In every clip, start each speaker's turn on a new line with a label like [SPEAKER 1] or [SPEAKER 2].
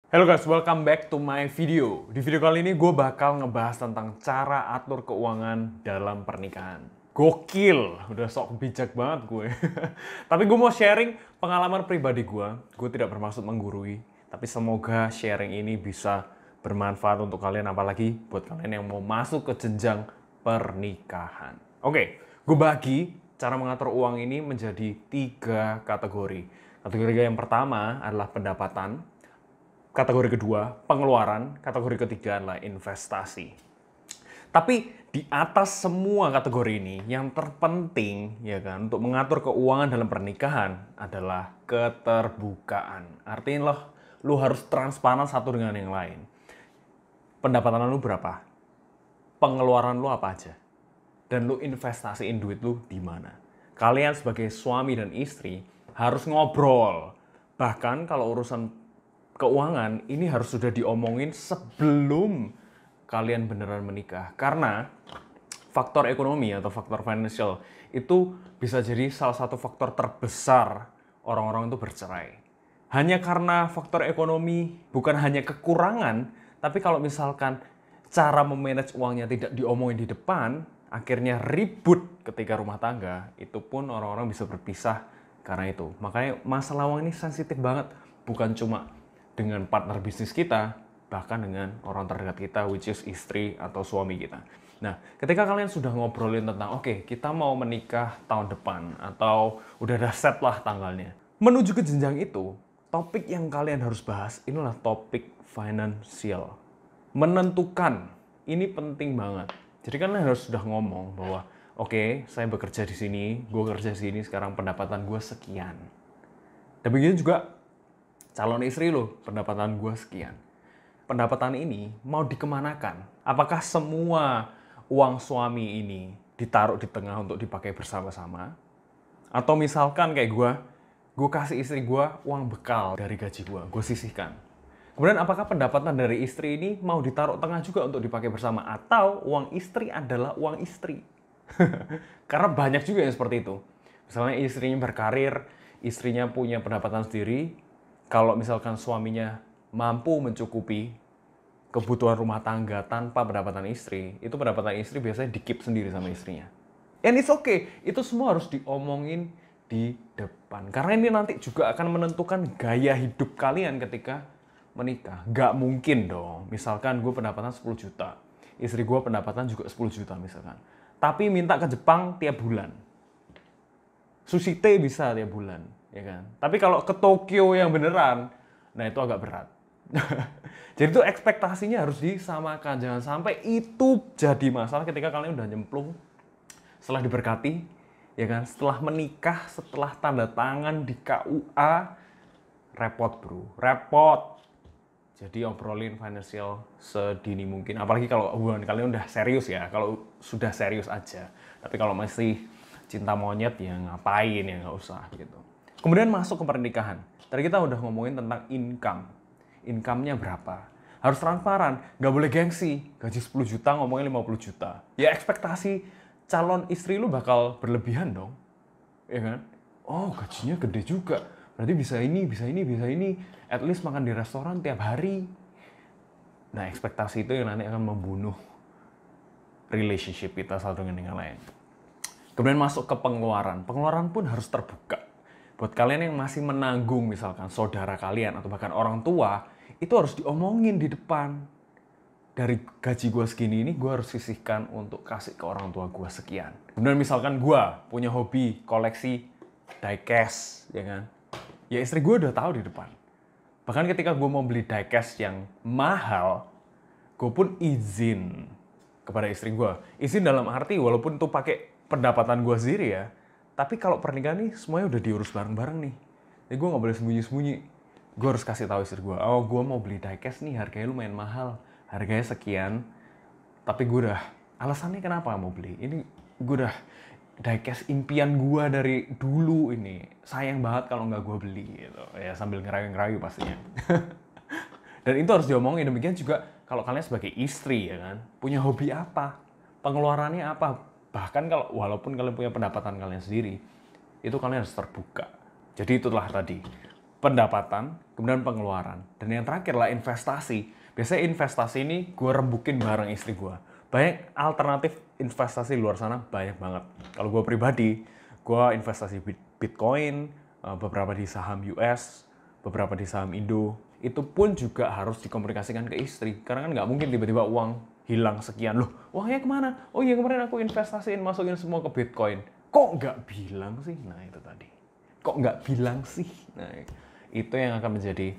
[SPEAKER 1] Halo guys, welcome back to my video. Di video kali ini gue bakal ngebahas tentang cara atur keuangan dalam pernikahan. Gokil, udah sok bijak banget gue. Tapi gue mau sharing pengalaman pribadi gue. Gue tidak bermaksud menggurui, tapi semoga sharing ini bisa bermanfaat untuk kalian, apalagi buat kalian yang mau masuk ke jenjang pernikahan. Oke, gue bagi cara mengatur uang ini menjadi 3 kategori. Kategori yang pertama adalah pendapatan. Kategori kedua, pengeluaran. Kategori ketiga adalah investasi. Tapi di atas semua kategori ini, yang terpenting ya kan untuk mengatur keuangan dalam pernikahan adalah keterbukaan. Artinya lu harus transparan satu dengan yang lain. Pendapatan lu berapa? Pengeluaran lu apa aja? Dan lu investasiin duit lu di mana? Kalian sebagai suami dan istri harus ngobrol. Bahkan kalau urusan keuangan ini harus sudah diomongin sebelum kalian beneran menikah. Karena faktor ekonomi atau faktor financial itu bisa jadi salah satu faktor terbesar orang-orang itu bercerai. Hanya karena faktor ekonomi, bukan hanya kekurangan, tapi kalau misalkan cara memanage uangnya tidak diomongin di depan, akhirnya ribut ketika rumah tangga, itu pun orang-orang bisa berpisah karena itu. Makanya masalah uang ini sensitif banget, bukan cuma dengan partner bisnis kita, bahkan dengan orang terdekat kita, which is istri atau suami kita. Nah, ketika kalian sudah ngobrolin tentang, oke, kita mau menikah tahun depan, atau udah ada set lah tanggalnya. Menuju ke jenjang itu, topik yang kalian harus bahas inilah topik finansial. Menentukan, ini penting banget. Jadi kalian harus sudah ngomong bahwa, oke, saya bekerja di sini, gue kerja di sini, sekarang pendapatan gue sekian. Dan begitu juga calon istri lo, pendapatan gue sekian. Pendapatan ini mau dikemanakan? Apakah semua uang suami ini ditaruh di tengah untuk dipakai bersama-sama? Atau misalkan kayak gue kasih istri gue uang bekal dari gaji gue sisihkan. Kemudian apakah pendapatan dari istri ini mau ditaruh tengah juga untuk dipakai bersama? Atau uang istri adalah uang istri? Karena banyak juga yang seperti itu. Misalnya istrinya berkarir, istrinya punya pendapatan sendiri, kalau misalkan suaminya mampu mencukupi kebutuhan rumah tangga tanpa pendapatan istri, itu pendapatan istri biasanya di-keep sendiri sama istrinya. And it's okay, itu semua harus diomongin di depan. Karena ini nanti juga akan menentukan gaya hidup kalian ketika menikah. Gak mungkin dong, misalkan gue pendapatan 10 juta, istri gue pendapatan juga 10 juta misalkan. Tapi minta ke Jepang tiap bulan. Sushi teh bisa tiap bulan. Ya kan? Tapi kalau ke Tokyo yang beneran, nah itu agak berat. Jadi itu ekspektasinya harus disamakan. Jangan sampai itu jadi masalah ketika kalian udah nyemplung, setelah diberkati, ya kan? Setelah menikah, setelah tanda tangan di KUA, repot bro, repot. Jadi obrolin financial sedini mungkin. Apalagi kalau hubungan kalian udah serius ya. Kalau sudah serius aja. Tapi kalau masih cinta monyet ya ngapain ya, nggak usah gitu. Kemudian masuk ke pernikahan. Tadi kita udah ngomongin tentang income. Income-nya berapa? Harus transparan, nggak boleh gengsi. Gaji 10 juta ngomongin 50 juta. Ya ekspektasi calon istri lu bakal berlebihan dong. Ya kan? Oh gajinya gede juga. Berarti bisa ini, bisa ini, bisa ini. At least makan di restoran tiap hari. Nah ekspektasi itu yang nanti akan membunuh relationship kita satu dengan yang lain. Kemudian masuk ke pengeluaran. Pengeluaran pun harus terbuka. Buat kalian yang masih menanggung misalkan saudara kalian atau bahkan orang tua, itu harus diomongin di depan. Dari gaji gue segini ini, gue harus sisihkan untuk kasih ke orang tua gue sekian. Kemudian misalkan gue punya hobi koleksi diecast, ya kan? Ya istri gue udah tahu di depan. Bahkan ketika gue mau beli diecast yang mahal, gue pun izin kepada istri gue. Izin dalam arti walaupun itu pakai pendapatan gue sendiri ya, tapi kalau pernikahan nih semuanya udah diurus bareng-bareng nih. Jadi gue nggak boleh sembunyi-sembunyi. Gue harus kasih tahu istri gue, oh gue mau beli diecast nih, harganya lumayan mahal. Harganya sekian, tapi gue udah, alasannya kenapa mau beli? Ini gue udah diecast impian gue dari dulu ini. Sayang banget kalau nggak gue beli gitu. Ya sambil ngerayu-ngerayu pastinya. Dan itu harus diomongin. Demikian juga kalau kalian sebagai istri ya kan, punya hobi apa? Pengeluarannya apa? Bahkan kalau walaupun kalian punya pendapatan kalian sendiri, itu kalian harus terbuka. Jadi itulah tadi. pendapatan, kemudian pengeluaran. Dan yang terakhir lah investasi. Biasanya investasi ini gue rembukin bareng istri gue. Banyak alternatif investasi di luar sana, banyak banget. Kalau gue pribadi, gue investasi Bitcoin, beberapa di saham US, beberapa di saham Indo. Itu pun juga harus dikomunikasikan ke istri. Karena kan nggak mungkin tiba-tiba uang hilang sekian. Loh, uangnya kemana? Oh iya, kemarin aku investasiin, masukin semua ke Bitcoin. Kok nggak bilang sih? Nah itu tadi. Kok nggak bilang sih? Nah itu yang akan menjadi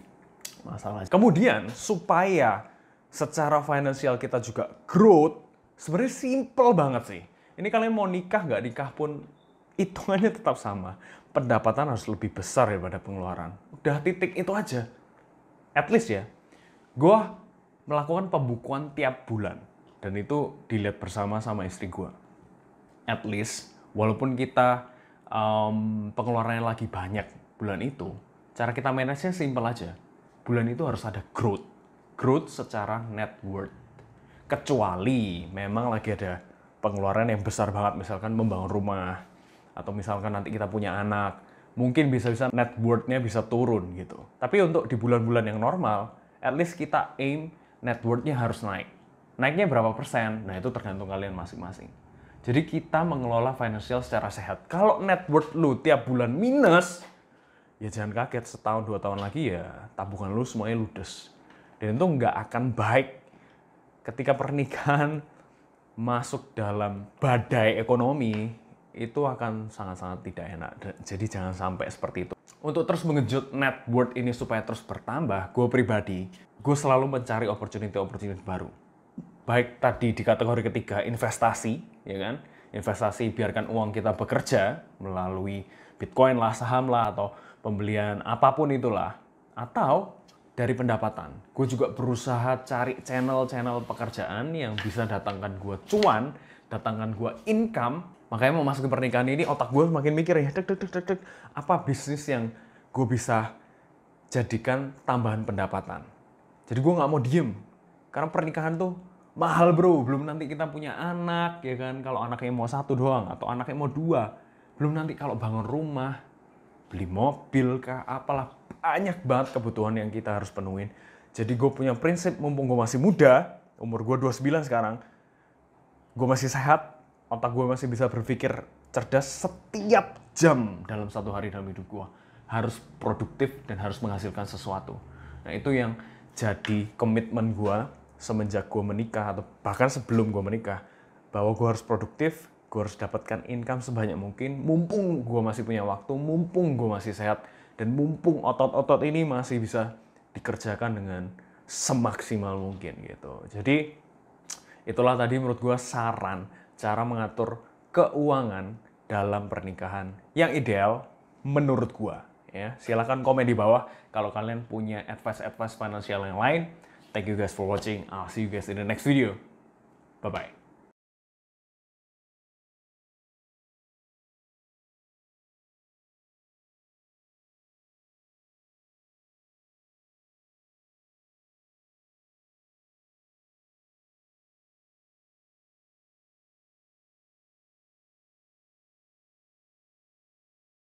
[SPEAKER 1] masalah. Kemudian supaya secara finansial kita juga growth, sebenarnya simple banget sih. Ini kalian mau nikah nggak nikah pun hitungannya tetap sama. Pendapatan harus lebih besar daripada pengeluaran. Udah titik itu aja. At least ya, gue melakukan pembukuan tiap bulan. Dan itu dilihat bersama sama istri gue. At least, walaupun kita pengeluarannya lagi banyak bulan itu, cara kita manage-nya simple aja. Bulan itu harus ada growth. Growth secara net worth. Kecuali memang lagi ada pengeluaran yang besar banget, misalkan membangun rumah, atau misalkan nanti kita punya anak, mungkin bisa-bisa net worth-nya bisa turun gitu. Tapi untuk di bulan-bulan yang normal, at least kita aim net worth-nya harus naik. Naiknya berapa persen? Nah itu tergantung kalian masing-masing. Jadi kita mengelola financial secara sehat. Kalau net worth lu tiap bulan minus, ya jangan kaget, setahun 2 tahun lagi ya tabungan lu semuanya ludes. Dan itu nggak akan baik ketika pernikahan masuk dalam badai ekonomi, itu akan sangat-sangat tidak enak. Jadi jangan sampai seperti itu. Untuk terus mengejut net worth ini supaya terus bertambah, gue pribadi, gue selalu mencari opportunity baru. Baik tadi di kategori ketiga, investasi, ya kan? Investasi biarkan uang kita bekerja melalui Bitcoin lah, saham lah, atau pembelian apapun itulah. Atau dari pendapatan. Gue juga berusaha cari channel-channel pekerjaan yang bisa datangkan gue cuan, datangkan gue income. Makanya mau masuk ke pernikahan ini, otak gue makin mikir ya, apa bisnis yang gue bisa jadikan tambahan pendapatan. Jadi gue nggak mau diem. Karena pernikahan tuh mahal bro, belum nanti kita punya anak, ya kan? Kalau anaknya mau 1 doang, atau anaknya mau 2. Belum nanti kalau bangun rumah, beli mobil kah, apalah, banyak banget kebutuhan yang kita harus penuhin. Jadi gue punya prinsip, mumpung gue masih muda, umur gue 29 sekarang, gue masih sehat, otak gue masih bisa berpikir cerdas, setiap jam dalam 1 hari dalam hidup gue harus produktif dan harus menghasilkan sesuatu. Nah itu yang jadi komitmen gue semenjak gue menikah, atau bahkan sebelum gue menikah, bahwa gue harus produktif, gue harus dapatkan income sebanyak mungkin, mumpung gue masih punya waktu, mumpung gue masih sehat, dan mumpung otot-otot ini masih bisa dikerjakan dengan semaksimal mungkin gitu. Jadi itulah tadi menurut gue saran cara mengatur keuangan dalam pernikahan yang ideal menurut gue. Ya, silakan komen di bawah kalau kalian punya advice finansial yang lain. Thank you guys for watching. I'll see you guys in the next video. Bye-bye.